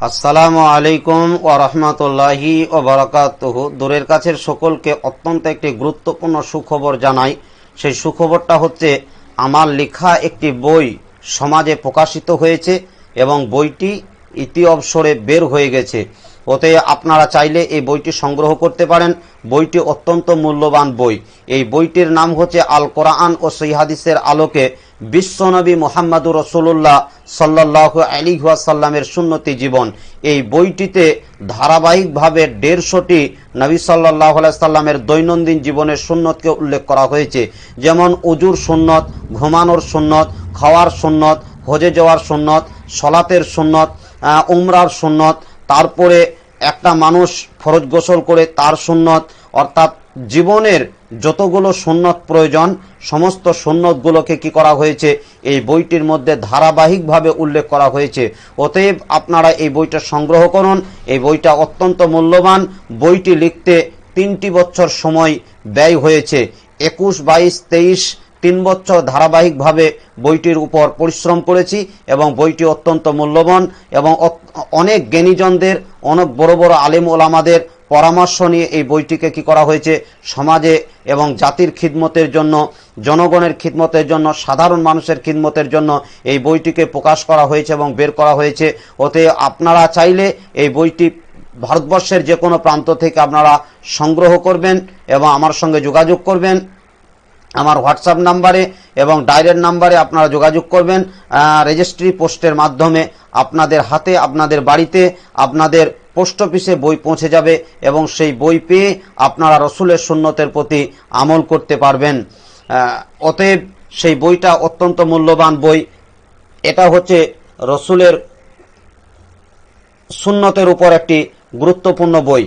আসসালামু আলাইকুম ওয়া রাহমাতুল্লাহি ওয়া বারাকাতুহু। দূরের কাছের সকলকে অত্যন্ত একটি গুরুত্বপূর্ণ সুখবর জানাই। সেই সুখবরটা হচ্ছে আমার লেখা একটি বই সমাজে প্রকাশিত হয়েছে এবং বইটি ইতি অবসরে বের হয়ে গেছে। ওতে আপনারা চাইলে এই বইটি সংগ্রহ করতে পারেন। বইটি অত্যন্ত মূল্যবান বই। এই বইটির নাম হচ্ছে আল কোরআন ও সহিহ হাদিসের আলোকে বিশ্বনবী মুহাম্মদুর রাসূলুল্লাহ সাল্লাল্লাহু আলাইহি ওয়াসাল্লামের সুন্নতি জীবন। এই বইটিতে ধারাবাহিকভাবে 150টি নবী সাল্লাল্লাহু আলাইহি সাল্লামের দৈনন্দিন জীবনের সুন্নতকে উল্লেখ করা হয়েছে। যেমন উজুর সুন্নত, ঘুমানোর সুন্নত, খাওয়ার সুন্নত, হজে যাওয়ার সুন্নত, সলাতের সুন্নত, উমরার সুন্নত, তারপরে একটা মানুষ ফরজ গোসল করে তার সুন্নত, অর্থাৎ জীবনের যতগুলো সুন্নত প্রয়োজন সমস্ত সুন্নতগুলোকে কি করা হয়েছে এই বইটির মধ্যে ধারাবাহিকভাবে উল্লেখ করা হয়েছে। অতএব আপনারা এই বইটা সংগ্রহ করুন। এই বইটা অত্যন্ত মূল্যবান। বইটি লিখতে 3টি বছর সময় ব্যয় হয়েছে। 21, 22, 23 3 বছর ধারাবাহিকভাবে বইটির উপর পরিশ্রম করেছি এবং বইটি অত্যন্ত মূল্যবান এবং অনেক জ্ঞানীজনদের, অনেক বড় বড় আলেম ওলামাদের পরামর্শ নিয়ে এই বইটিকে কি করা হয়েছে সমাজে এবং জাতির খিদমতের জন্য, জনগণের খিদমতের জন্য, সাধারণ মানুষের খিদমতের জন্য এই বইটিকে প্রকাশ করা হয়েছে এবং বের করা হয়েছে। ওতে আপনারা চাইলে এই বইটি ভারতবর্ষের যে কোনো প্রান্ত থেকে আপনারা সংগ্রহ করবেন এবং আমার সঙ্গে যোগাযোগ করবেন। আমার হোয়াটসঅ্যাপ নাম্বারে এবং ডাইরেক্ট নাম্বারে আপনারা যোগাযোগ করবেন। রেজিস্ট্রি পোস্টের মাধ্যমে আপনাদের হাতে, আপনাদের বাড়িতে, আপনাদের পোস্ট অফিসে বই পৌঁছে যাবে এবং সেই বই পেয়ে আপনারা রসুলের সুন্নতের প্রতি আমল করতে পারবেন। অতএব সেই বইটা অত্যন্ত মূল্যবান বই। এটা হচ্ছে রসুলের সুন্নতের উপর একটি গুরুত্বপূর্ণ বই।